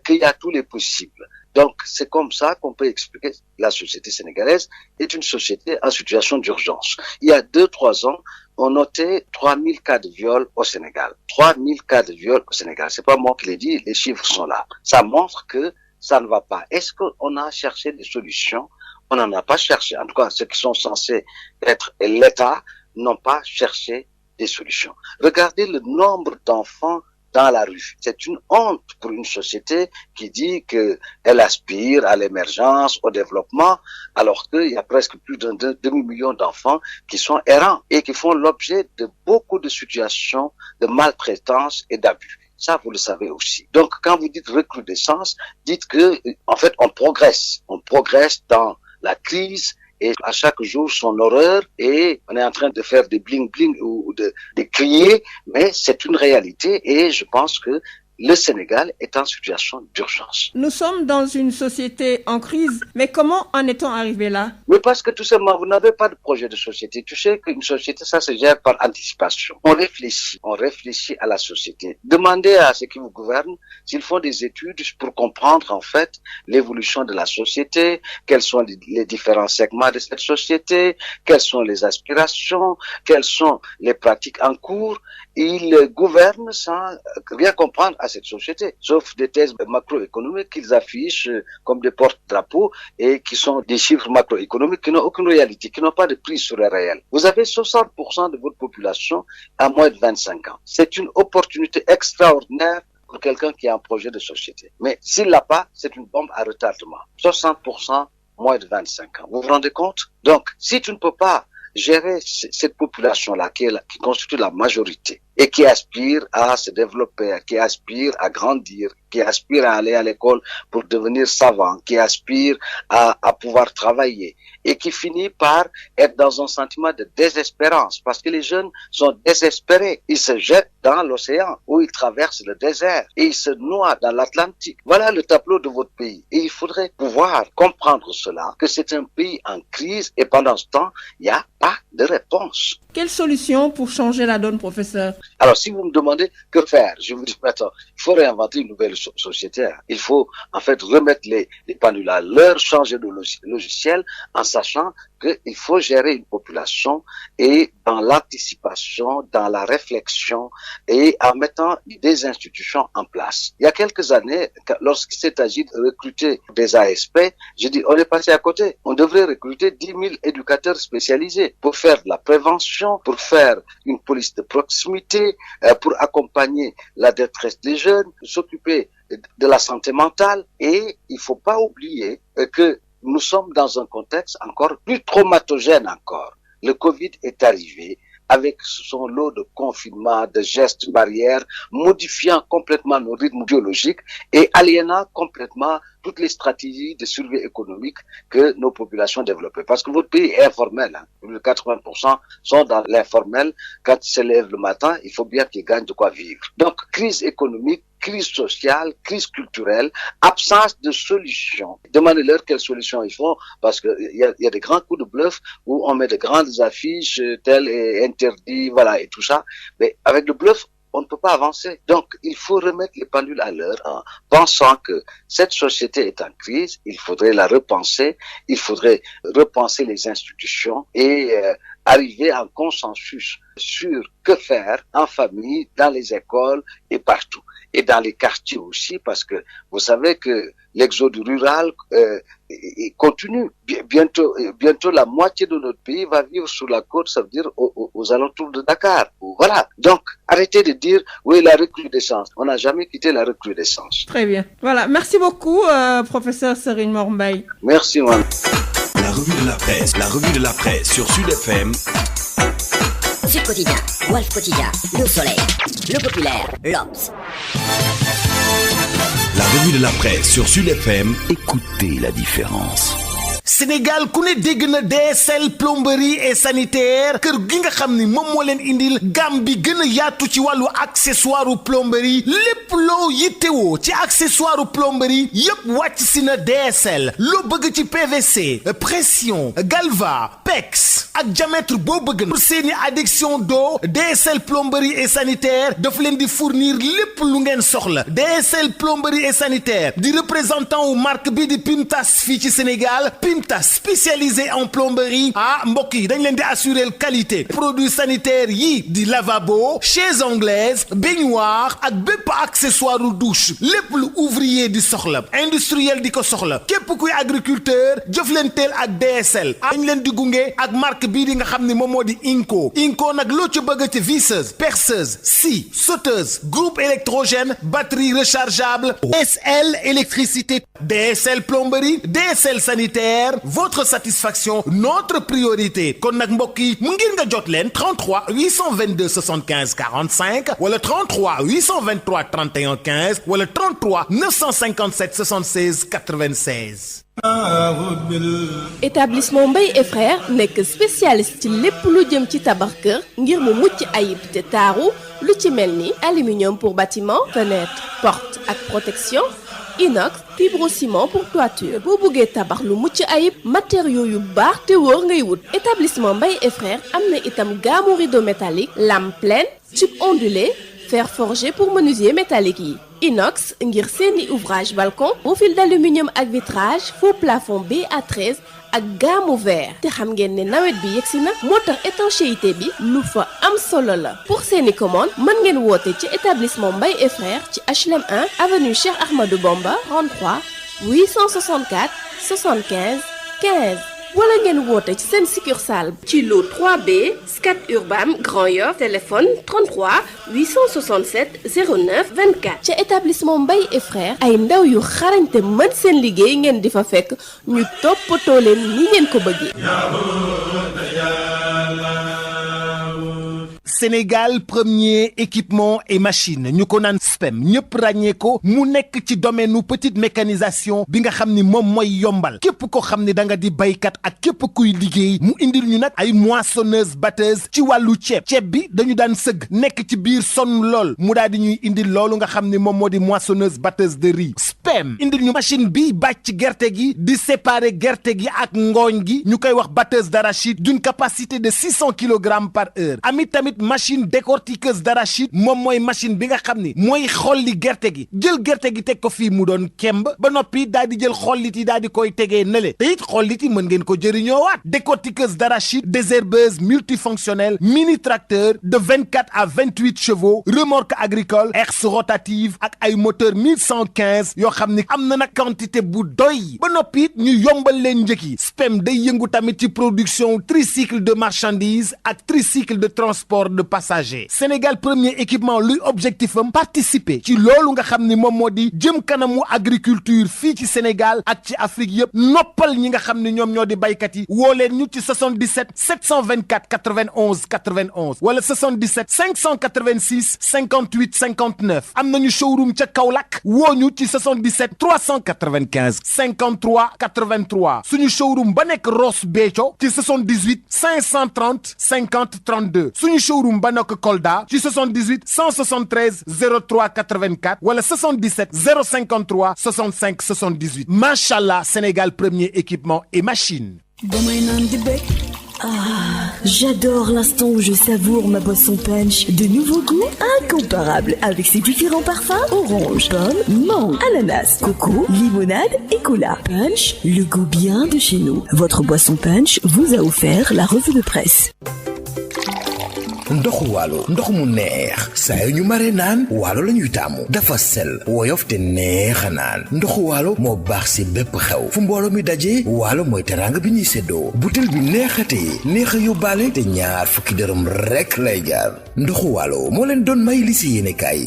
qu'il y a tous les possibles. Donc, c'est comme ça qu'on peut expliquer que la société sénégalaise est une société en situation d'urgence. Il y a 2-3 ans, on notait 3000 cas de viol au Sénégal. 3000 cas de viol au Sénégal. C'est pas moi qui l'ai dit, les chiffres sont là. Ça montre que ça ne va pas. Est-ce qu'on a cherché des solutions? On n'en a pas cherché. En tout cas, ceux qui sont censés être l'État n'ont pas cherché des solutions. Regardez le nombre d'enfants dans la rue. C'est une honte pour une société qui dit qu'elle aspire à l'émergence, au développement, alors qu'il y a presque plus d'un demi-million d'enfants qui sont errants et qui font l'objet de beaucoup de situations de maltraitance et d'abus. Ça, vous le savez aussi. Donc, quand vous dites recrudescence, dites que, en fait, on progresse. On progresse dans la crise et à chaque jour son horreur et on est en train de faire des bling-bling ou de crier, mais c'est une réalité et je pense que le Sénégal est en situation d'urgence. Nous sommes dans une société en crise, mais comment en est-on arrivé là? Mais parce que tout simplement, vous n'avez pas de projet de société. Tu sais qu'une société, ça se gère par anticipation. On réfléchit à la société. Demandez à ceux qui vous gouvernent s'ils font des études pour comprendre en fait l'évolution de la société, quels sont les différents segments de cette société, quelles sont les aspirations, quelles sont les pratiques en cours. Ils gouvernent sans rien comprendre à cette société, sauf des thèses macroéconomiques qu'ils affichent comme des porte-drapeaux et qui sont des chiffres macroéconomiques qui n'ont aucune réalité, qui n'ont pas de prise sur le réel. Vous avez 60% de votre population à moins de 25 ans. C'est une opportunité extraordinaire pour quelqu'un qui a un projet de société. Mais s'il l'a pas, c'est une bombe à retardement. 60% moins de 25 ans. Vous vous rendez compte? Donc, si tu ne peux pas gérer cette population-là qui constitue la majorité et qui aspire à se développer, qui aspire à grandir, qui aspire à aller à l'école pour devenir savant, qui aspire à pouvoir travailler et qui finit par être dans un sentiment de désespérance parce que les jeunes sont désespérés. Ils se jettent dans l'océan ou ils traversent le désert et ils se noient dans l'Atlantique. Voilà le tableau de votre pays. Et il faudrait pouvoir comprendre cela, que c'est un pays en crise et pendant ce temps, il n'y a pas de réponse. Quelle solution pour changer la donne, professeur? Alors, si vous me demandez que faire, je vous dis, attends, il faut réinventer une nouvelle société. Il faut, en fait, remettre les pendules à l'heure, changer de logiciel, en sachant qu'il faut gérer une population et dans l'anticipation, dans la réflexion et en mettant des institutions en place. Il y a quelques années, lorsqu'il s'est agi de recruter des ASP, j'ai dit, on est passé à côté. On devrait recruter 10 000 éducateurs spécialisés pour faire de la prévention, pour faire une police de proximité, pour accompagner la détresse des jeunes, s'occuper de la santé mentale. Et il faut pas oublier que nous sommes dans un contexte encore plus traumatogène encore. Le Covid est arrivé avec son lot de confinement, de gestes barrières, modifiant complètement nos rythmes biologiques et aliénant complètement toutes les stratégies de survie économique que nos populations développent. Parce que votre pays est informel, hein. Plus de 80% sont dans l'informel. Quand ils se lèvent le matin, il faut bien qu'ils gagnent de quoi vivre. Donc, crise économique, crise sociale, crise culturelle, absence de solutions. Demandez-leur quelles solutions ils font, parce que il y a des grands coups de bluff où on met de grandes affiches, tel est interdit, voilà, et tout ça. Mais avec le bluff, on ne peut pas avancer. Donc, il faut remettre les pendules à l'heure en pensant que cette société est en crise, il faudrait la repenser, il faudrait repenser les institutions et arriver à un consensus sur que faire en famille, dans les écoles et partout. Et dans les quartiers aussi, parce que vous savez que l'exode rural continue. Bientôt, la moitié de notre pays va vivre sur la côte, ça veut dire aux alentours de Dakar. Voilà. Donc, arrêtez de dire, oui, la recrudescence. On n'a jamais quitté la recrudescence. Très bien. Voilà. Merci beaucoup, professeur Serigne Mor Mbaye. Merci, man. La revue de la presse sur Sud FM. Sud Quotidien, Walf Quotidien, Le Soleil, Le Populaire, l'Obs. La revue de la presse sur Sud FM, écoutez la différence. Sénégal ku ne dégg na DSL plomberie et sanitaire kër gi nga xam ni moom moo leen indil gam bi gën a yaatu ci wàllu accessoire plomberie lépp loo yittewoo ci accessoire plomberie yépp wàcc si na DSL loo bëgg ci PVC pression galva PEX ak diamètre boo bëgg pour seeni adduction d'eau DSL plomberie et sanitaire daf leen di fournir lépp lu ngeen soxla DSL plomberie et sanitaire di représentant wu marque bi di Pimtas fii ci Sénégal Pimtas spécialisé en plomberie mbokk yi dañ leen di assurer qualité produits sanitaires yi di lavabo chaises anglaises baignoire ak bépp accessoire u douche lépp lu ouvrier di soxla industriel di ko soxla képp kuy agriculteur jëflanteel ak DSL dañ leen di gunge ak marque bii di nga xam ni moom moo di Inco nag loo ci bëgg ci visseuse perceuse scie sauteuse groupe électrogène batterie rechargeable DSL électricité DSL plomberie DSL sanitaire votre satisfaction notre priorité kon nag mbokk yi mu ngir nga jot leen 33 822 75 45 wala 33 823 31 15 wala 33 957 76 96. Établissement Mbaye et Frères nekk spécialiste ci lépp lu jëm ci tabax kër ngir mu mucc ayib te taaru lu ci mel ni aluminium pour bâtiment fenêtre porte ak protection inox fibrociment pour toiture boo bëggee tabax lu mucc ayib matériaux yu baax te wóor ngay wut. Établissement Mbaye et Frères am na itam gamme rideau métallique lame pleine tube ondulé fer forgé pour menuisier métallique yi inox ngir seeni ouvrage balcon profil d'aluminium ak vitrage faux plafond BA13 ak gamme verre te xam ngeen ne nawet bi yegsi na moo tax étanchéité bi lu fa am solo la pour seeni commande mën ngeen woote ci établissement Mbaye et Frères ci HLM 1 avenue Cheikh Ahmadou Bamba 33 864 75 15 wala ngeen woote ci seen succursale ci lot 3B Scat Urbam Grand Yoff téléphone 33 867 09 24 ca établissement Mbaye et Frères ay ndaw yu xarañte mën seen liggéey ngeen di fa fekk ñu toppatoo leen ni ngeen ko bëggee. Sénégal premier équipement et machine ñu ko naan SPEM ñëpp ràññee ko mu nekk ci domaine nu petite mécanisation bi nga xam ni moom mooy yombal képp ko xam ni da nga di baykat ak képp kuy liggéey mu indil ñu nag ay moissonneuse batteuse ci wàllu ceeb bi dañu daan sëgg nekk ci biir sonn lool mu daal di ñuy indil loolu nga xam ni moom moo di moissonneuse batteuse de riz SPEM indil ñu machine bi bàcc gerte gi di séparer gerte gi ak ngooñ gi ñu koy wax batteuse d'arachide d'une capacité de 600 kg par heure amit tamit machine décortiqueuse d'arachide moom mooy machine bi nga xam ni mooy xolli gerte gi jël gerte gi teg ko fii mu doon kemb ba noppi daal di jël xollit yi daal di koy tegee nële te it xollit yi mën ngeen ko jëriñoowaat décortiqueuse d'arachide désherbeuse multifonctionnelle mini tracteur de 24 à 28 chevaux remorque agricole herse rotative ak ay moteur 1115 yoo xam ni am na nag quantité bu doy ba noppi ñu yombal leen njëkk yi. SPEM day yëngu tamit ci production tricycle de marchandises ak tricycle de transport de passagers. Sénégal premier équipement luy objectif am participer ci loolu nga xam ni moom moo di jëm kanamu agriculture fii ci Sénégal ak ci Afrique yëpp noppal ñi nga xam ni ñoom ñoo di baykat yi woo leen ñu ci 77 724 91 91 wala 77 586 58 59 am nañu showroom ca Kaolack woo ñu ci 77 395 53 83 suñu showroom ba nekk Ross Béthio ci 78 530 50 32 suñu showroom ba nekk Kolda ci 78 173 03 84 wala 77 053 65 78 Machallah Sénégal premier équipement et machine. Ah, j'adore l'instant où je savoure ma boisson punch. De nouveaux goûts incomparables avec ses différents parfums: orange, pomme, mangue, ananas, coco, limonade et cola. Punch, le goût bien de chez nous. Votre boisson punch vous a offert la revue de presse. ndoxu waalo ndox mu neex saa yu ñu mare naan waalo la ñuy taamu dafa sel woyof te neex a naan ndoxu waalo moo baax si bépp xew fu mbooloo mi daje waalo mooy teraanga bi ñuy séddoo butel bi neexatee neex a yóbbaale te ñaar fukki dërëm rekk lay jaar ndoxu waalo moo leen doon may li si yéene kaay.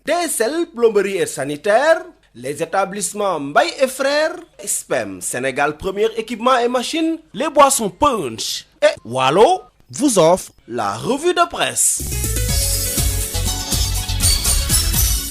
DSL plomberie et sanitaire, les établissements Mbaye et Frères, SPEM Sénégal premier équipement et machine, les boissons punch et Waalo vous offre la revue de presse.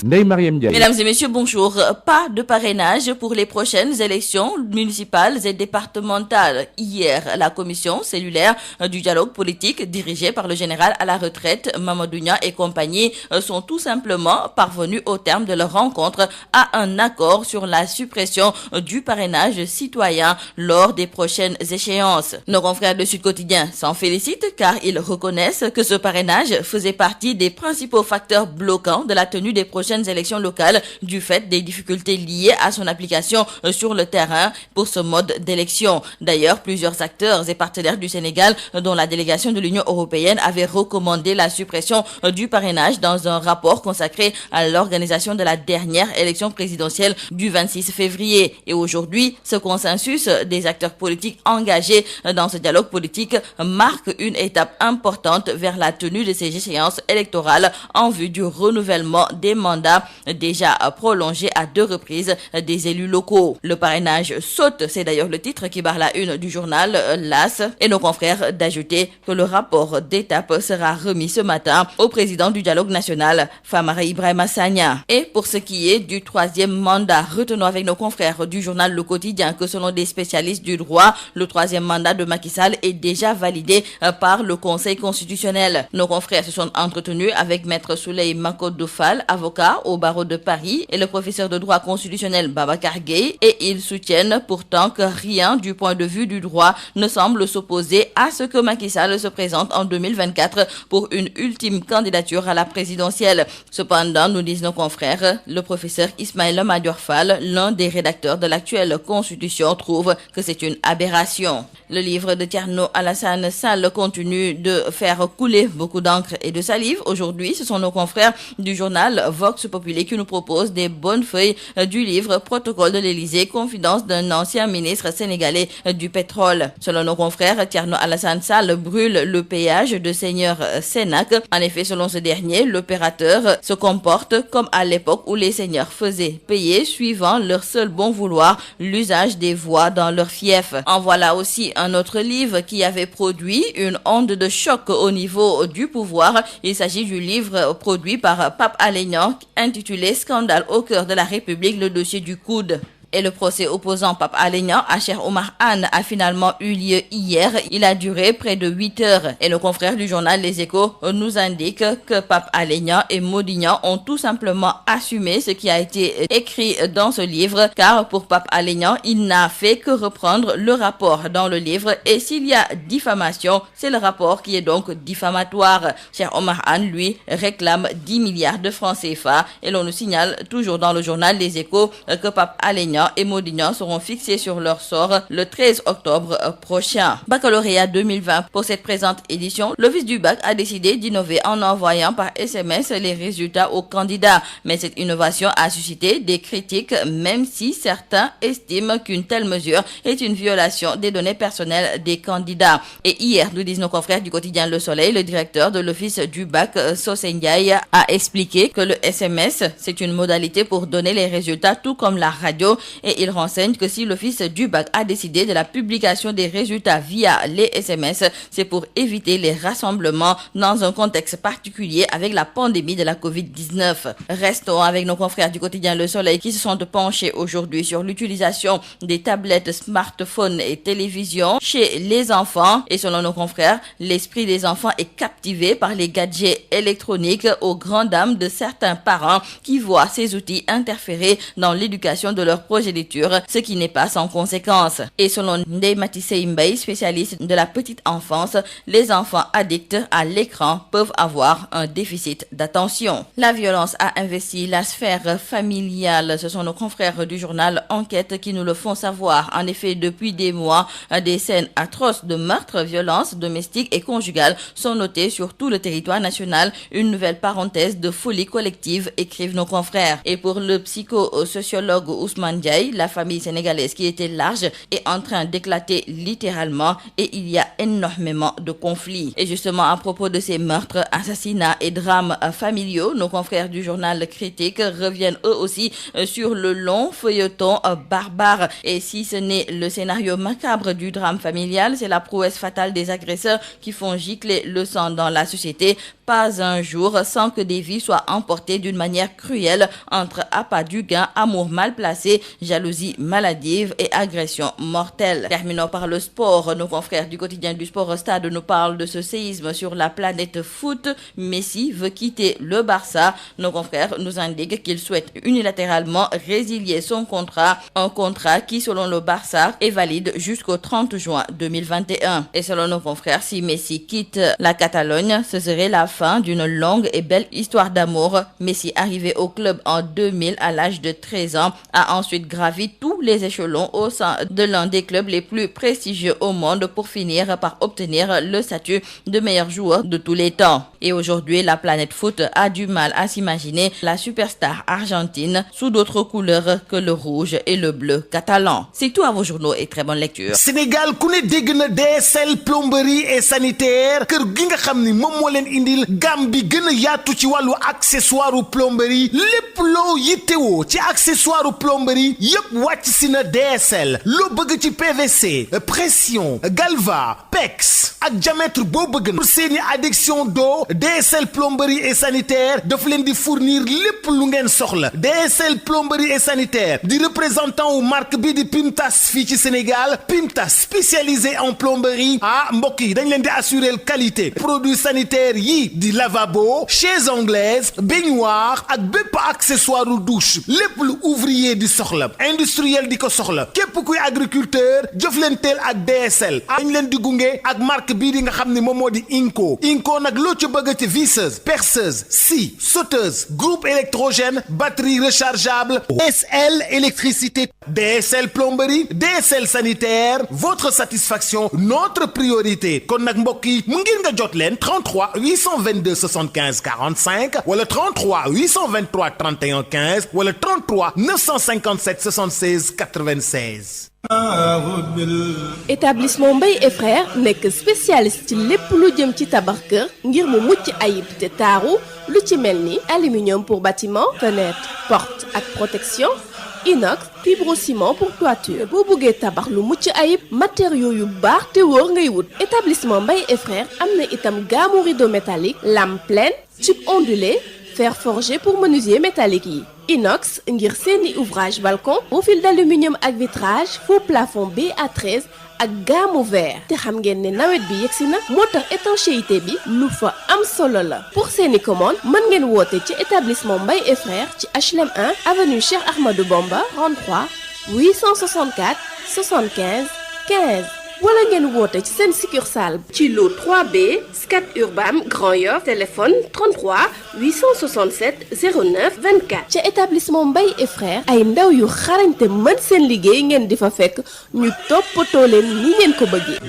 Mesdames et messieurs, bonjour. Pas de parrainage pour les prochaines élections municipales et départementales. Hier, la commission cellulaire du dialogue politique dirigée par le général à la retraite Mamadou Niang et compagnie sont tout simplement parvenus au terme de leur rencontre à un accord sur la suppression du parrainage citoyen lors des prochaines échéances. Nos confrères de Sud Quotidien s'en félicitent car ils reconnaissent que ce parrainage faisait partie des principaux facteurs bloquants de la tenue des prochaines élections locales du fait des difficultés liées à son application sur le terrain pour ce mode d'élection. D'ailleurs, plusieurs acteurs et partenaires du Sénégal, dont la délégation de l'Union européenne, avaient recommandé la suppression du parrainage dans un rapport consacré à l'organisation de la dernière élection présidentielle du 26 février. Et aujourd'hui, ce consensus des acteurs politiques engagés dans ce dialogue politique marque une étape importante vers la tenue de ces échéances électorales en vue du renouvellement des mandats déjà prolongé à 2 reprises des élus locaux. Le parrainage saute, c'est d'ailleurs le titre qui barre la une du journal LAS, et nos confrères d'ajouter que le rapport d'étape sera remis ce matin au président du dialogue national, Famara Ibrahima Sagna. Et pour ce qui est du 3e mandat, retenons avec nos confrères du journal Le Quotidien que selon des spécialistes du droit, le 3e mandat de Macky Sall est déjà validé par le Conseil constitutionnel. Nos confrères se sont entretenus avec Maître Souley Makodou Fall, avocat au barreau de Paris, et le professeur de droit constitutionnel Babacar Gueye, et ils soutiennent pourtant que rien du point de vue du droit ne semble s'opposer à ce que Macky Sall se présente en 2024 pour une ultime candidature à la présidentielle. Cependant, nous disent nos confrères, le professeur Ismaïla Madior Fall, l'un des rédacteurs de l'actuelle constitution, trouve que c'est une aberration. Le livre de Thierno Alassane Sall continue de faire couler beaucoup d'encre et de salive. Aujourd'hui, ce sont nos confrères du journal Vox Populi qui nous propose des bonnes feuilles du livre Protocole de l'Élysée, confidence d'un ancien ministre sénégalais du pétrole. Selon nos confrères, Thierno Alassane Sall brûle le péage de Seigneur Sénac. En effet, selon ce dernier, l'opérateur se comporte comme à l'époque où les seigneurs faisaient payer, suivant leur seul bon vouloir, l'usage des voies dans leur fief. En voilà aussi un autre livre qui avait produit une onde de choc au niveau du pouvoir. Il s'agit du livre produit par Pape Alé Niang intitulé Scandale au cœur de la République, le dossier du coude. Et le procès opposant Pape Alé Niang à Cheikh Oumar Anne a finalement eu lieu hier. Il a duré près de 8 heures. Et le confrère du journal Les Échos nous indique que Pape Alé Niang et Mody Niang ont tout simplement assumé ce qui a été écrit dans ce livre, car pour Pape Alé Niang, il n'a fait que reprendre le rapport dans le livre, et s'il y a diffamation, c'est le rapport qui est donc diffamatoire. Cheikh Oumar Anne, lui, réclame 10 milliards de francs CFA, et l'on nous signale toujours dans le journal Les Échos que Pape Alé Niang Niang et Modignan seront fixés sur leur sort le 13 octobre prochain. Baccalauréat 2020. Pour cette présente édition, l'Office du bac a décidé d'innover en envoyant par SMS les résultats aux candidats. Mais cette innovation a suscité des critiques, même si certains estiment qu'une telle mesure est une violation des données personnelles des candidats. Et hier, nous disent nos confrères du quotidien Le Soleil, le directeur de l'Office du bac, Socé Ndiaye, a expliqué que le SMS, c'est une modalité pour donner les résultats tout comme la radio, et il renseigne que si l'Office du bac a décidé de la publication des résultats via les SMS, c'est pour éviter les rassemblements dans un contexte particulier avec la pandémie de la Covid-19. Restons avec nos confrères du quotidien Le Soleil qui se sont penchés aujourd'hui sur l'utilisation des tablettes, smartphones et télévisions chez les enfants. Et selon nos confrères, l'esprit des enfants est captivé par les gadgets électroniques aux grandes dames de certains parents qui voient ces outils interférer dans l'éducation de leur progéniture, ce qui n'est pas sans conséquence. Et selon Ndeye Matissé Mbaye, spécialiste de la petite enfance, les enfants addicts à l'écran peuvent avoir un déficit d'attention. La violence a investi la sphère familiale. Ce sont nos confrères du journal Enquête qui nous le font savoir. En effet, depuis des mois, des scènes atroces de meurtres, violences domestiques et conjugales sont notées sur tout le territoire national. Une nouvelle parenthèse de folie collective, écrivent nos confrères. Et pour le psychosociologue Ousmane Ndiaye, la famille sénégalaise qui était large est en train d'éclater littéralement et il y a énormément de conflits. Et justement, à propos de ces meurtres, assassinats et drames familiaux, nos confrères du journal Critique reviennent eux aussi sur le long feuilleton barbare. Et si ce n'est le scénario macabre du drame familial, c'est la prouesse fatale des agresseurs qui font gicler le sang dans la société. Pas un jour sans que des vies soient emportées d'une manière cruelle entre appât du gain, amour mal placé, jalousie maladive et agression mortelle. Terminons par le sport. Nos confrères du quotidien du sport Stade nous parlent de ce séisme sur la planète foot. Messi veut quitter le Barça. Nos confrères nous indiquent qu'il souhaite unilatéralement résilier son contrat, un contrat qui, selon le Barça, est valide jusqu'au 30 juin 2021. Et selon nos confrères, si Messi quitte la Catalogne, ce serait la fin d'une longue et belle histoire d'amour. Messi, arrivé au club en 2000 à l'âge de 13 ans, a ensuite gravi tous les échelons au sein de l'un des clubs les plus prestigieux au monde pour finir par obtenir le statut de meilleur joueur de tous les temps. Et aujourd'hui, la planète foot a du mal à s'imaginer la superstar argentine sous d'autres couleurs que le rouge et le bleu catalan. C'est tout à vos journaux et très bonne lecture. Sénégal ku ne dégg na DSL plomberie et sanitaire kër gi nga xam ni moom moo leen indil gam bi gën a yaatu ci wàllu accessoire plomberie lépp loo yittewoo ci accessoire plomberie yépp wàcc si na DSL loo bëgg ci PVC pression galva PEX ak diamètre boo bëgg pour seeni adduction d'eau DSL plomberie et sanitaire daf leen di fournir lépp lu ngeen soxla. DSL plomberie et sanitaire di représentant wu marque bi di Pimtas fii ci Sénégal. Pimtas spécialisé en plomberie mbokk yi dañ leen di assurer qualité produits sanitaires yi di lavabo, chaises anglaises, baignoire ak bépp accessoire douche lépp lu ouvrier di soxla industriel di ko soxla képp kuy agriculteur jëflanteel ak DSL dañ leen di gunge ak marque bii di nga xam ne moom moo di Inco nag loo ci bëgg ci visseuse perceuse scie sauteuse groupe électrogène batterie rechargeable DSL électricité DSL plomberie DSL sanitaire votre satisfaction notre priorité kon nag mbokk yi mu ngir nga jot leen 33 822 75 45 wala 33 823 31 15 wala 33 957 76 96. Établissement Mbaye et Frères nekk spécialiste ci lépp lu jëm ci tabax kër ngir mu mucc ayib te taaru lu ci mel ni aluminium pour bâtiment, fenêtre, porte ak protection, inox, fibrociment pour toiture. boo bëggee tabax lu mucc ayib matériaux yu baax te wóor ngay wut. Établissement Mbaye et Frères am na itam gamme rideau métallique, lame pleine, tube ondulé, fer forgé pour menuisier métallique yi. Inox ngir seeni ouvrage balcon, profil d'aluminium ak vitrage, faux plafond BA13 ak gamme vert. te xam ngeen ne nawet bi yegsi na moo tax étanchéité bi lu fa am solo la. pour seeni commande mën ngeen woote ci établissement Mbaye et Frères ci HLM 1 avenue Cheikh Ahmadou Bamba 33 864 75 15 wala ngeen woote ci seen succursale ci lo 3B Scat Urbam Grand Yoff téléphone 33 867 09 24 ca établissement Mbaye et frères ay ndaw yu xarañte mën seen liggéey ngeen di fa fekk ñu toppatoo leen ni ngeen ko bëggee.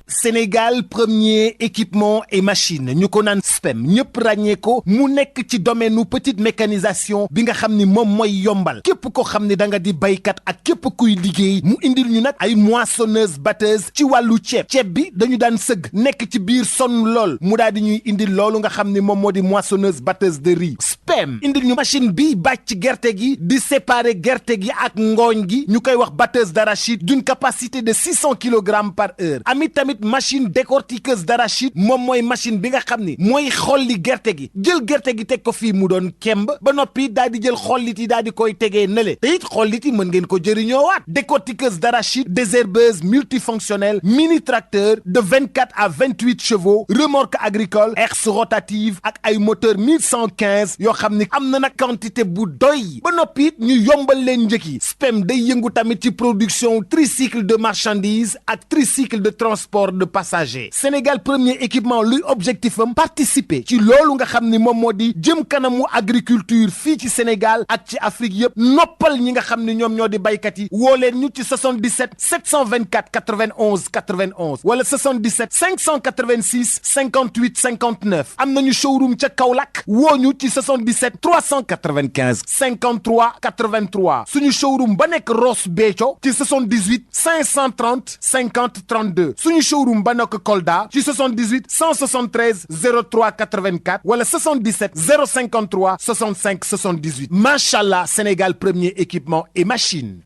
Sénégal premier équipement et machine ñu ko naan SPEM ñëpp ràññee ko mu nekk ci domaine nu petite mécanisation bi nga xam ni moom mooy yombal képp ko xam ni da nga di baykat ak képp kuy liggéey mu indil ñu nag ay moissonneuse batteuse ci wàllu ceeb bi dañu daan sëgg nekk ci biir sonn lool mu daal di ñuy indil loolu nga xam ni moom moo di moissonneuse batteuse de riz SPEM indil ñu machine bi bàcc gerte gi di séparer gerte gi ak ngooñ gi ñu koy wax batteuse d'arachide d'une capacité de 600 kg par heure ami tamit machine décortiqueuse d'arachide moom mooy machine bi nga xam ni mooy xolli gerte gi jël gerte gi teg ko fii mu doon kemb ba noppi daal di jël xollit yi daal di koy tegee nële te it xollit yi mën ngeen ko jëriñoowaat décortiqueuse d'arachide désherbeuse multifonctionnelle mini tracteur de 24 à 28 chevaux remorque agricole herse rotative ak ay moteur 1115 yoo xam ni am na nag quantité bu doy ba noppi it ñu yombal leen njëkk yi SPEM day yëngu tamit ci production tricycle de marchandises ak tricycle de transport de passagers Sénégal premier équipement luy objectif am participer ci loolu nga xam ni moom moo di jëm kanamu agriculture fii ci Sénégal ak ci Afrique yëpp noppal ñi nga xam ni ñoom ñoo di baykat yi woo leen ñu ci 77 724 91 91 wala 77 586 58 59 am nañu showroom ca Kaolack woo ñu ci 77 395 53 83 suñu showroom ba nekk Ross Béthio ci 78 530 50 32 suñu showroom ba nekk Kolda ci 78 173 03 84 wala 77 053 65 78 machallah Sénégal premier équipement et machine.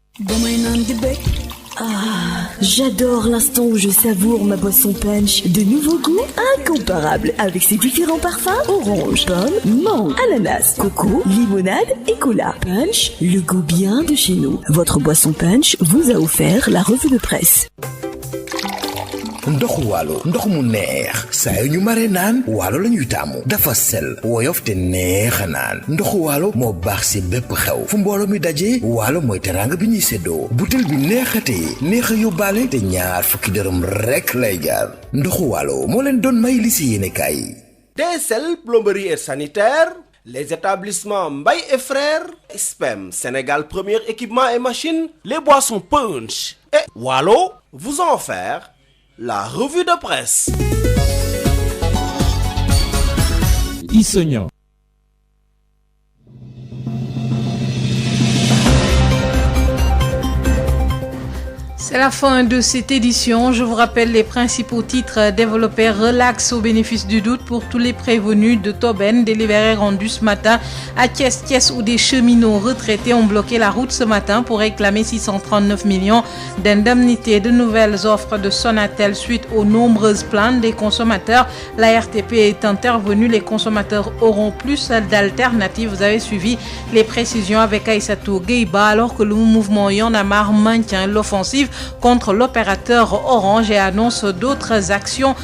Ah, j'adore l'instant où je savoure ma boisson punch. De nouveaux goûts incomparables avec ses différents parfums: orange, pomme, mangue, ananas, coco, limonade et cola. Punch, le goût bien de chez nous. Votre boisson punch vous a offert la revue de presse. ndoxu waalo ndox mu neex saa yu ñu mare naan waalo la ñuy taamu dafa sel woyof te neex a naan ndoxu waalo moo baax si bépp xew fu mbooloo mi daje waalo mooy teraanga bi ñuy séddoo butel bi neexatee neex a yóbbaale te ñaar fukki dërëm rekk lay jaar ndoxu waalo moo leen doon may li si yéene kaay. DSL plomberie et sanitaire, les établissements Mbaye et frères, SPEM Sénégal premier équipement et machine, les boissons punch et Waalo vous ont offert la revue de presse. Issonia. C'est la fin de cette édition. Je vous rappelle les principaux titres. Développeurs relax au bénéfice du doute pour tous les prévenus de Tobène. Délibéré rendu ce matin à Thiès où des cheminots retraités ont bloqué la route ce matin pour réclamer 639 millions d'indemnités. De nouvelles offres de Sonatel suite aux nombreuses plaintes des consommateurs. La RTP est intervenue. Les consommateurs auront plus d'alternatives. Vous avez suivi les précisions avec Aïssatou Gueiba alors que le mouvement Y'en a marre maintient l'offensive contre l'opérateur Orange et annonce d'autres actions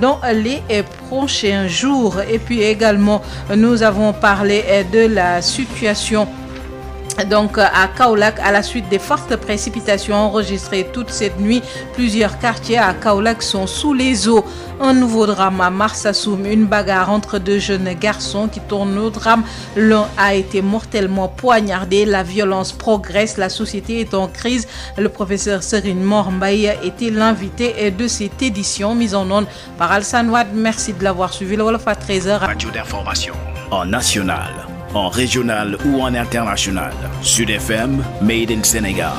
dans les prochains jours. Et puis également, nous avons parlé de la situation donc à Kaolack à la suite des fortes précipitations enregistrées toute cette nuit. Plusieurs quartiers à Kaolack sont sous les eaux. Un nouveau drame à Marsassoum, une bagarre entre deux jeunes garçons qui tourne au drame. L'un a été mortellement poignardé. La violence progresse, la société est en crise. Le professeur Serine Mor Mbaye était l'invité de cette édition mise en onde par Alsan Wad. Merci de l'avoir suivi. Le Wolof à 13h. Radio d'information en national, en régional ou en international. Sud FM, Made in Sénégal.